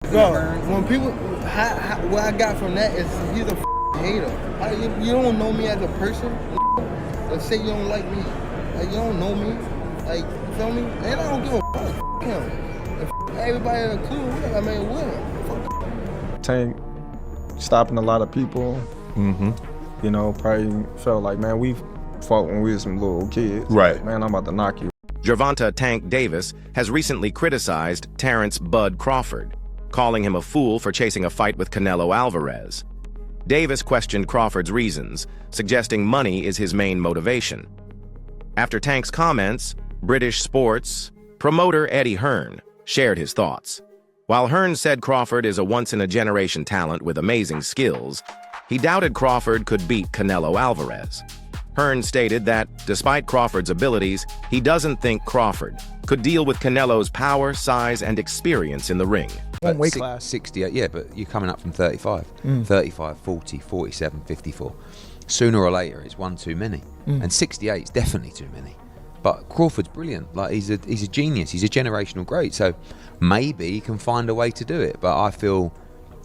Bro, when people, what I got from that is he's a hater. You don't know me as a person. Let's say you don't like me. Like, you don't know me. Like, you feel me? And I don't give a fuck. Him. And everybody in the crew, I mean, with him. Tank stopping a lot of people. You know, probably felt like, man, we fought when we were some little kids. Right. Man, I'm about to knock you. Gervonta Tank Davis has recently criticized Terrence Bud Crawford, calling him a fool for chasing a fight with Canelo Alvarez. Davis questioned Crawford's reasons, suggesting money is his main motivation. After Tank's comments, British sports promoter Eddie Hearn shared his thoughts. While Hearn said Crawford is a once-in-a-generation talent with amazing skills, he doubted Crawford could beat Canelo Alvarez. Hearn stated that, despite Crawford's abilities, he doesn't think Crawford could deal with Canelo's power, size, and experience in the ring. One weight class. 68, yeah, but you're coming up from 35. 35, 40, 47, 54. Sooner or later, it's one too many. And 68 is definitely too many. But Crawford's brilliant. Like, he's a genius. He's a generational great. So maybe he can find a way to do it. But I feel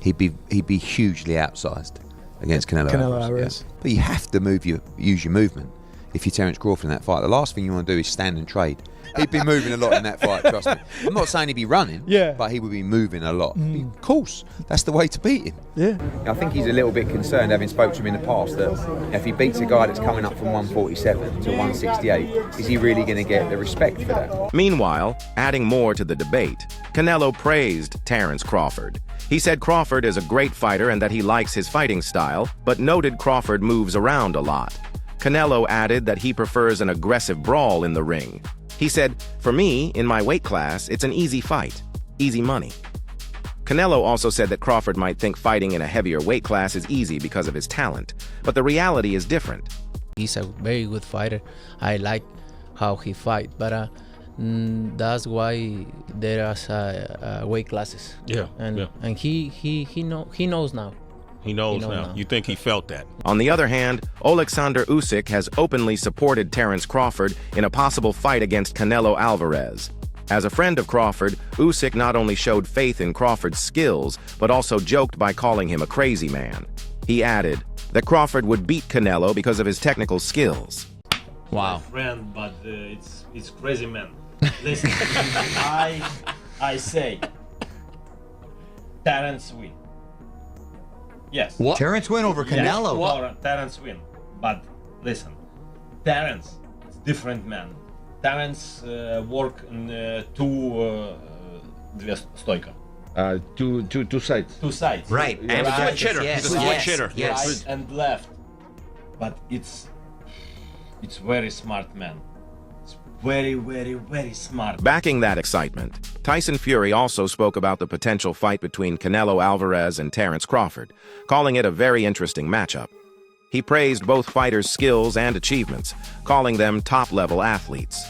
he'd be hugely outsized against Canelo Alvarez. Yeah. But you have to use your movement if you're Terence Crawford in that fight. The last thing you want to do is stand and trade. He'd be moving a lot in that fight, trust me. I'm not saying he'd be running, but he would be moving a lot. Of course, that's the way to beat him. Yeah. I think he's a little bit concerned, having spoke to him in the past, that if he beats a guy that's coming up from 147 to 168, is he really going to get the respect for that? Meanwhile, adding more to the debate, Canelo praised Terence Crawford. He said Crawford is a great fighter and that he likes his fighting style, but noted Crawford moves around a lot. Canelo added that he prefers an aggressive brawl in the ring. He said, "For me, in my weight class, it's an easy fight. Easy money." Canelo also said that Crawford might think fighting in a heavier weight class is easy because of his talent, but the reality is different. He's a very good fighter. I like how he fights, but that's why there are weight classes. Yeah, and he knows now. He knows now. You think he felt that? On the other hand, Alexander Usyk has openly supported Terence Crawford in a possible fight against Canelo Alvarez. As a friend of Crawford, Usyk not only showed faith in Crawford's skills, but also joked by calling him a crazy man. He added that Crawford would beat Canelo because of his technical skills. Wow. Friend, but it's crazy man. Listen, I say Terence win. Yes. What? Terence win over Canelo? Yes, Terence win. But listen, Terence is different man. Terence work in two stойка. Two sides. Two sides. Right. And a switch hitter. He's a switch hitter. Yes. Right and left. But it's very smart man. Very, very, very smart. Backing that excitement, Tyson Fury also spoke about the potential fight between Canelo Alvarez and Terence Crawford, calling it a very interesting matchup. He praised both fighters' skills and achievements, calling them top-level athletes.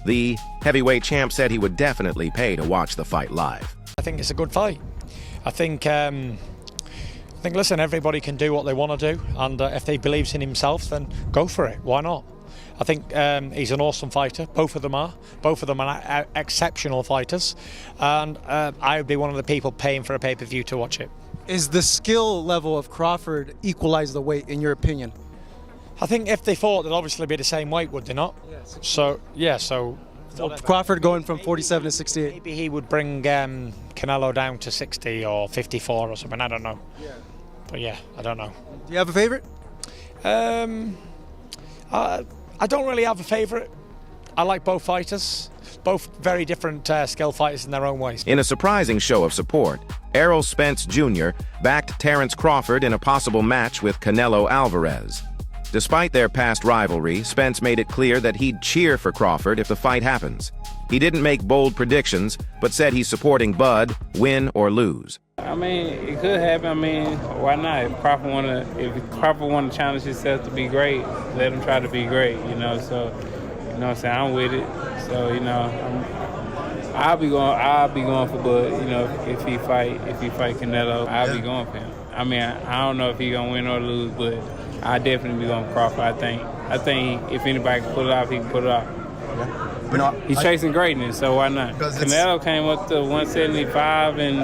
The heavyweight champ said he would definitely pay to watch the fight live. I think it's a good fight. I think, listen, everybody can do what they want to do, and if they believes in himself, then go for it. Why not? I think he's an awesome fighter. Both of them are. Both of them are exceptional fighters. And I would be one of the people paying for a pay-per-view to watch it. Is the skill level of Crawford equalize the weight, in your opinion? I think if they fought, they'd obviously be the same weight, would they not? Yeah, so... Crawford going from 47 to 68. Maybe he would bring Canelo down to 60 or 54 or something. I don't know. Yeah. But yeah, I don't know. Do you have a favorite? I don't really have a favourite. I like both fighters. Both very different skill fighters in their own ways. In a surprising show of support, Errol Spence Jr. backed Terence Crawford in a possible match with Canelo Alvarez. Despite their past rivalry, Spence made it clear that he'd cheer for Crawford if the fight happens. He didn't make bold predictions, but said he's supporting Bud, win or lose. I mean, it could happen. I mean, why not? If Crawford want to challenge himself to be great, let him try to be great, you know. So, you know what I'm saying? I'm with it. So, you know, I'll be going for Bud. You know, if he fight Canelo, I'll be going for him. I mean, I don't know if he's gonna win or lose, but I definitely be going Crawford. I think if anybody can pull it off, he can pull it off. But he's chasing greatness, so why not? Canelo came up to 175 and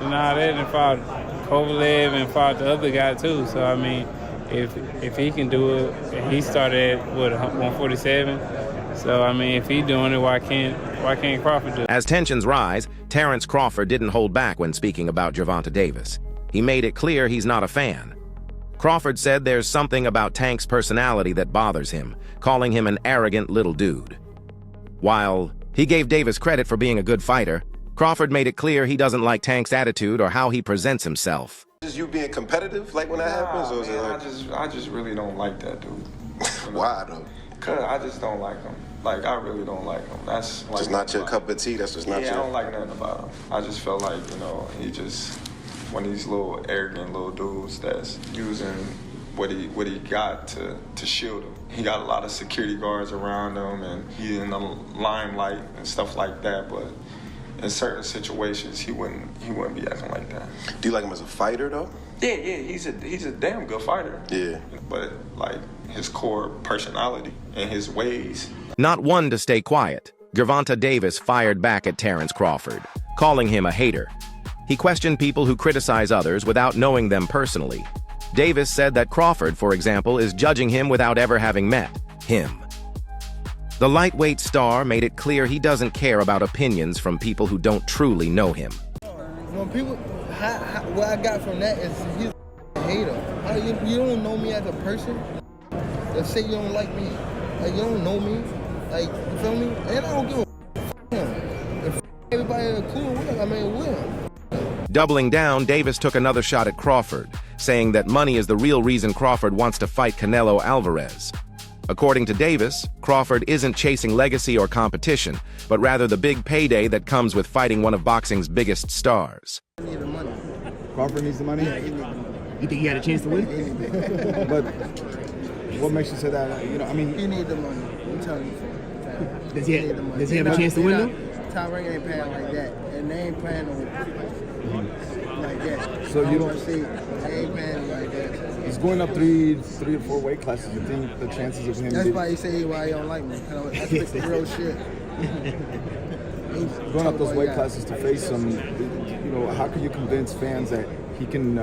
and all that, and fought Kovalev and fought the other guy too. So I mean, if he can do it, and he started at what 147. So I mean, if he's doing it, why can't Crawford do it? As tensions rise, Terrence Crawford didn't hold back when speaking about Gervonta Davis. He made it clear he's not a fan. Crawford said there's something about Tank's personality that bothers him, calling him an arrogant little dude. While he gave Davis credit for being a good fighter, Crawford made it clear he doesn't like Tank's attitude or how he presents himself. Is you being competitive like when that happens? Or is it like... I just really don't like that dude. Why though? Cause I just don't like him. Like I really don't like him. That's like just not your cup of tea. That's just not your. Yeah, I don't like nothing about him. I just felt like he just one of these little arrogant little dudes that's using what he got to shield him. He got a lot of security guards around him, and he in the limelight and stuff like that. But in certain situations, he wouldn't be acting like that. Do you like him as a fighter though? Yeah, he's a damn good fighter. Yeah, but like his core personality and his ways. Not one to stay quiet, Gervonta Davis fired back at Terrence Crawford, calling him a hater. He questioned people who criticize others without knowing them personally. Davis said that Crawford, for example, is judging him without ever having met him. The lightweight star made it clear he doesn't care about opinions from people who don't truly know him. When people, what I got from that is he's a hater. You don't know me as a person. Let's say you don't like me. Like, you don't know me. Like, you feel me? And I don't give a him. If everybody is cool with him, I mean, with him. Doubling down, Davis took another shot at Crawford, saying that money is the real reason Crawford wants to fight Canelo Alvarez. According to Davis, Crawford isn't chasing legacy or competition, but rather the big payday that comes with fighting one of boxing's biggest stars. I need the money. Crawford needs the money? Yeah, he needs the money. You think he had a chance to win? But what makes you say that? I mean... He needs the money. I'm telling you. Does he have a chance to win, though? Top Rank ain't paying like that. And they ain't playing like that. So you don't... see, they ain't paying like that. He's going up three or four weight classes. You think the chances of him... That's why he say why he don't like me. That's the real shit. Going up those weight classes to face him, how can you convince fans that he can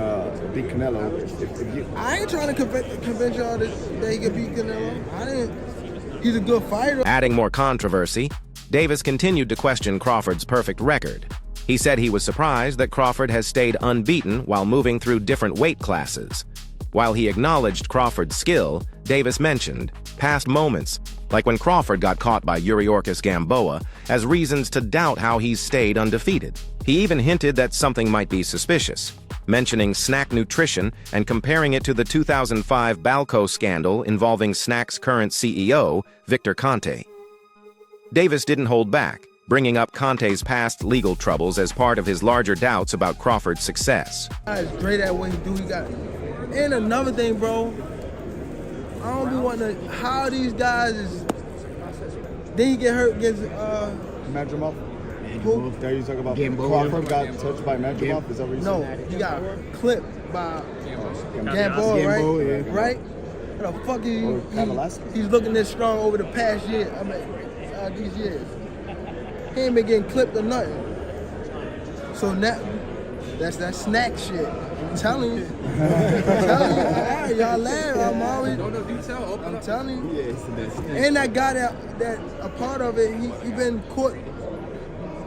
beat Canelo? I ain't trying to convince y'all that he can beat Canelo. He's a good fighter. Adding more controversy, Davis continued to question Crawford's perfect record. He said he was surprised that Crawford has stayed unbeaten while moving through different weight classes. While he acknowledged Crawford's skill, Davis mentioned past moments, like when Crawford got caught by Usyk Gamboa, as reasons to doubt how he's stayed undefeated. He even hinted that something might be suspicious, mentioning snack nutrition and comparing it to the 2005 Balco scandal involving Snack's current CEO, Victor Conte. Davis didn't hold back, bringing up Conte's past legal troubles as part of his larger doubts about Crawford's success. He's great at what he do. He got. And another thing, bro, I don't be wanting to, how these guys is, then you get hurt against, Madrimov? Who? There you talk about Crawford got touched by Madrimov? Is that what you No, said? he got clipped by Gamboa, right? Yeah. Right? What the fuck is he's looking this strong over the past year, these years. He ain't been getting clipped or nothing. So now, that's that snack shit. I'm telling you. Y'all laugh. I'm telling you. And that guy that a part of it, he been caught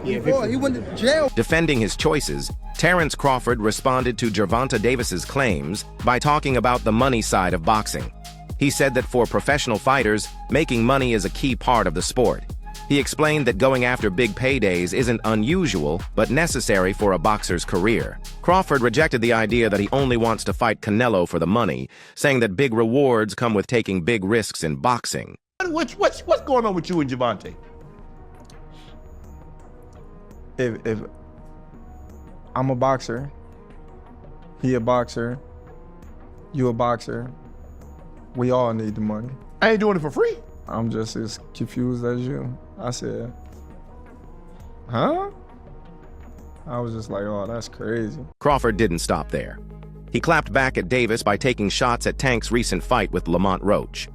before. He went to jail. Defending his choices, Terrence Crawford responded to Gervonta Davis's claims by talking about the money side of boxing. He said that for professional fighters, making money is a key part of the sport. He explained that going after big paydays isn't unusual, but necessary for a boxer's career. Crawford rejected the idea that he only wants to fight Canelo for the money, saying that big rewards come with taking big risks in boxing. What's going on with you and Gervonta? If I'm a boxer, he a boxer, you a boxer, we all need the money. I ain't doing it for free. I'm just as confused as you. I said, huh? I was just like, oh, that's crazy. Crawford didn't stop there. He clapped back at Davis by taking shots at Tank's recent fight with Lamont Roach.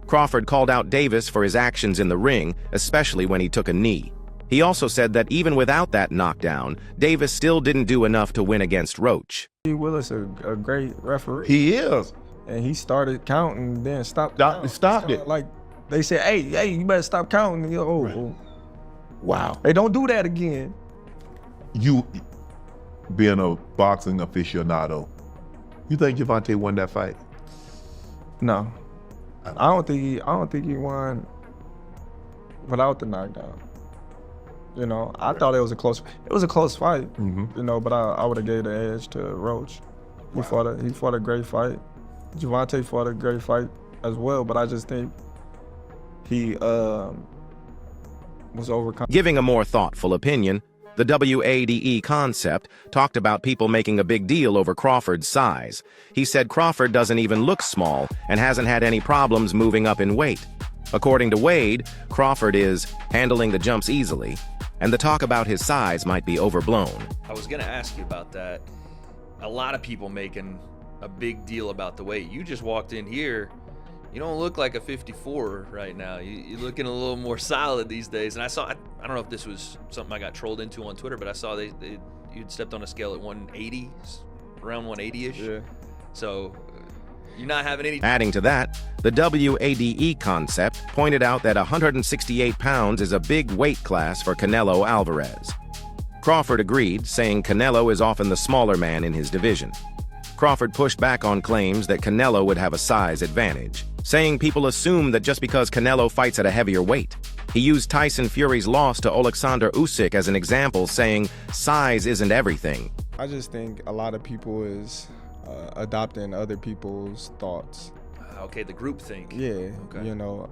Crawford called out Davis for his actions in the ring, especially when he took a knee. He also said that even without that knockdown, Davis still didn't do enough to win against Roach. Willis a great referee. He is. And he started counting, then stopped. Stopped it. Like they said, hey, you better stop counting. And oh, wow. They don't do that again. You being a boxing aficionado, you think Gervonta won that fight? No, I don't think he won without the knockdown. You know, I thought it was a close fight. You know, but I would have gave the edge to Roach. He fought a great fight. Gervonta fought a great fight as well, but I just think he was overcome. Giving a more thoughtful opinion, the WADE concept talked about people making a big deal over Crawford's size. He said Crawford doesn't even look small and hasn't had any problems moving up in weight. According to Wade, Crawford is handling the jumps easily, and the talk about his size might be overblown. I was going to ask you about that. A lot of people making a big deal about the weight. You just walked in here. You don't look like a 54 right now. You're looking a little more solid these days. And I don't know if this was something I got trolled into on Twitter, but I saw you'd stepped on a scale at 180, around 180-ish. Yeah. So you're not having any... Adding to that, the WADE concept pointed out that 168 pounds is a big weight class for Canelo Alvarez. Crawford agreed, saying Canelo is often the smaller man in his division. Crawford pushed back on claims that Canelo would have a size advantage, saying people assume that just because Canelo fights at a heavier weight. He used Tyson Fury's loss to Alexander Usyk as an example, saying size isn't everything. I just think a lot of people is adopting other people's thoughts. Okay, the group think. Yeah, okay. You know,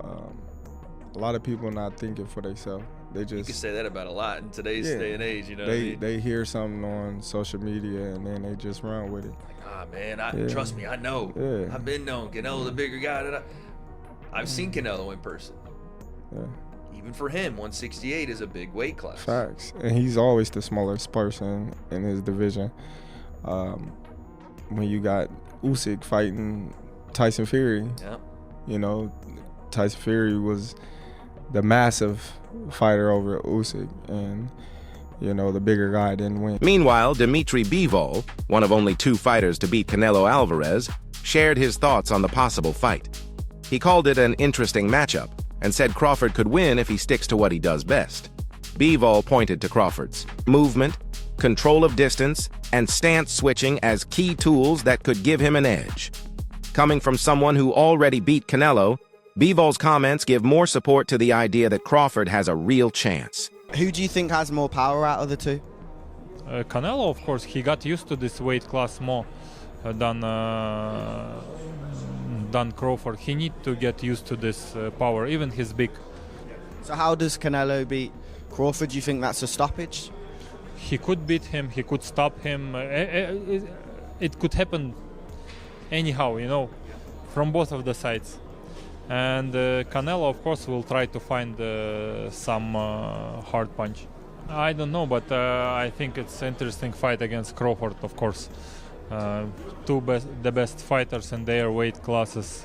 a lot of people not thinking for themselves. They just... You can say that about a lot in today's day and age, you know what I mean? They hear something on social media and then they just run with it. Man, trust me, I know. Yeah. I've been known. Canelo's the bigger guy. I've seen Canelo in person. Yeah. Even for him, 168 is a big weight class. Facts. And he's always the smallest person in his division. When you got Usyk fighting Tyson Fury, you know, Tyson Fury was the massive fighter over Usyk, and you know, the bigger guy didn't win. Meanwhile, Dimitri Bivol, one of only 2 fighters to beat Canelo Alvarez, shared his thoughts on the possible fight. He called it an interesting matchup and said Crawford could win if he sticks to what he does best. Bivol pointed to Crawford's movement, control of distance, and stance switching as key tools that could give him an edge. Coming from someone who already beat Canelo, Bivol's comments give more support to the idea that Crawford has a real chance. Who do you think has more power out of the two? Canelo, of course, he got used to this weight class more than Crawford. He needs to get used to this power, even he's big. So how does Canelo beat Crawford? Do you think that's a stoppage? He could beat him, he could stop him. It could happen anyhow, you know, from both of the sides. And Canelo, of course, will try to find some hard punch. I don't know, but I think it's an interesting fight against Crawford, of course. The best fighters in their weight classes,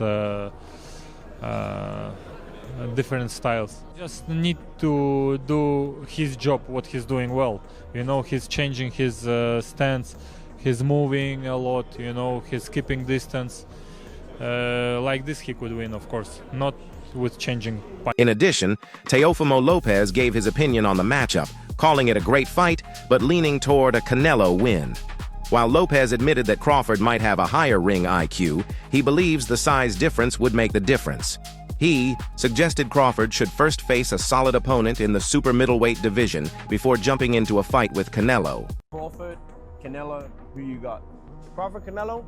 different styles. Just need to do his job, what he's doing well. You know, he's changing his stance, he's moving a lot, you know, he's keeping distance. Like this he could win, of course, not with changing. In addition, Teofimo Lopez gave his opinion on the matchup, calling it a great fight, but leaning toward a Canelo win. While Lopez admitted that Crawford might have a higher ring IQ, he believes the size difference would make the difference. He suggested Crawford should first face a solid opponent in the super middleweight division before jumping into a fight with Canelo. Crawford, Canelo, who you got? Crawford, Canelo?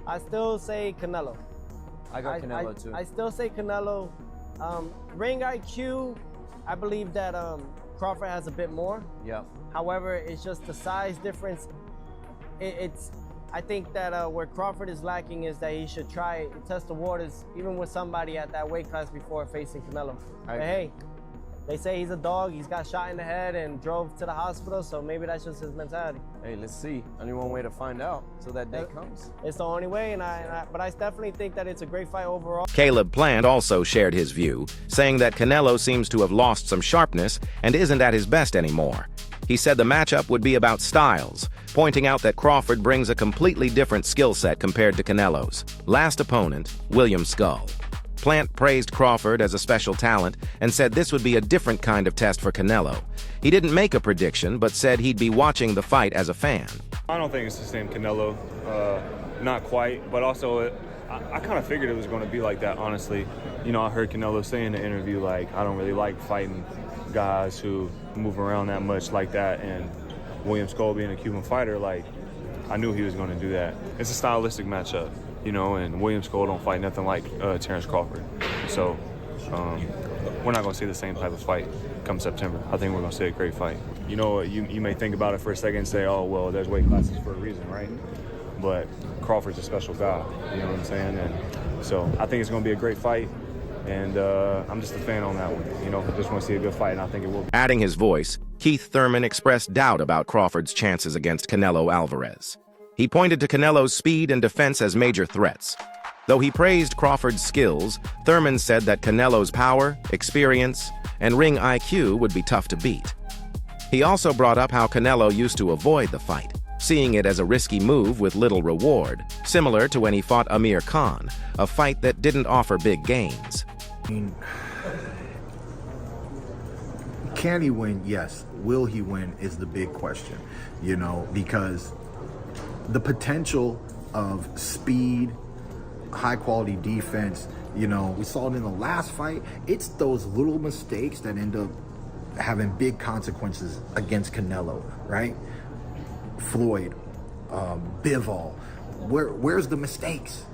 I still say Canelo. I got Canelo too. I still say Canelo. Ring IQ, I believe that Crawford has a bit more. Yeah. However, it's just the size difference. I think that where Crawford is lacking is that he should try to test the waters even with somebody at that weight class before facing Canelo. But hey, They say he's a dog. He's got shot in the head and drove to the hospital, so maybe that's just his mentality. Hey, let's see. Only one way to find out till that day comes. It's the only way, but I definitely think that it's a great fight overall. Caleb Plant also shared his view, saying that Canelo seems to have lost some sharpness and isn't at his best anymore. He said the matchup would be about styles, pointing out that Crawford brings a completely different skill set compared to Canelo's last opponent, William Skull. Plant praised Crawford as a special talent and said this would be a different kind of test for Canelo. He didn't make a prediction, but said he'd be watching the fight as a fan. I don't think it's the same Canelo, not quite, but also I kind of figured it was going to be like that, honestly. You know, I heard Canelo say in the interview, like, I don't really like fighting guys who move around that much like that, and William Skull being a Cuban fighter, like, I knew he was going to do that. It's a stylistic matchup, you know, and William Skull don't fight nothing like Terrence Crawford. So we're not going to see the same type of fight come September. I think we're going to see a great fight. You know, you may think about it for a second and say, oh, well, there's weight classes for a reason, right? But Crawford's a special guy, you know what I'm saying? And so I think it's going to be a great fight. And I'm just a fan on that one. You know, I just want to see a good fight, and I think it will be. Adding his voice, Keith Thurman expressed doubt about Crawford's chances against Canelo Alvarez. He pointed to Canelo's speed and defense as major threats. Though he praised Crawford's skills, Thurman said that Canelo's power, experience, and ring IQ would be tough to beat. He also brought up how Canelo used to avoid the fight, seeing it as a risky move with little reward, similar to when he fought Amir Khan, a fight that didn't offer big gains. Can he win? Yes. Will he win is the big question, you know, because the potential of speed, high quality defense, you know, we saw it in the last fight. It's those little mistakes that end up having big consequences against Canelo, right? Floyd, Bivol, where's the mistakes?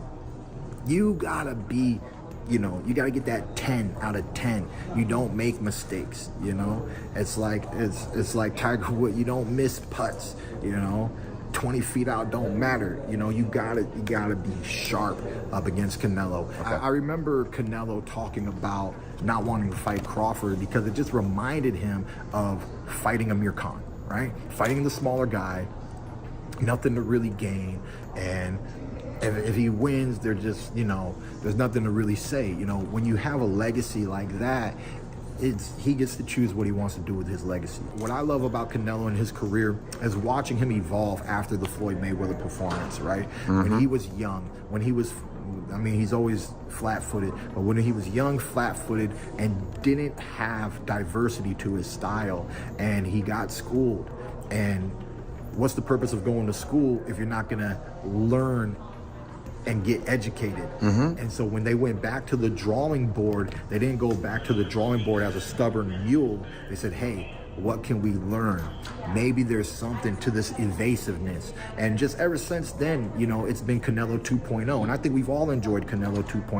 You gotta be, you know, you gotta get that 10 out of 10. You don't make mistakes, you know? It's like Tiger Woods, you don't miss putts, you know? 20 feet out don't matter, you know? You gotta be sharp up against Canelo. Okay. I remember Canelo talking about not wanting to fight Crawford because it just reminded him of fighting Amir Khan, right? Fighting the smaller guy, nothing to really gain, and if he wins, they're just, you know, there's nothing to really say. You know, when you have a legacy like that, he gets to choose what he wants to do with his legacy. What I love about Canelo and his career is watching him evolve after the Floyd Mayweather performance, right? Mm-hmm. When he was young, when he was, I mean, he's always flat-footed, but when he was young, flat-footed, and didn't have diversity to his style, and he got schooled. And what's the purpose of going to school if you're not gonna learn and get educated? Mm-hmm. And so when they went back to the drawing board, they didn't go back to the drawing board as a stubborn mule. They said, hey, what can we learn? Maybe there's something to this evasiveness. And just ever since then, you know, it's been Canelo 2.0. And I think we've all enjoyed Canelo 2.0.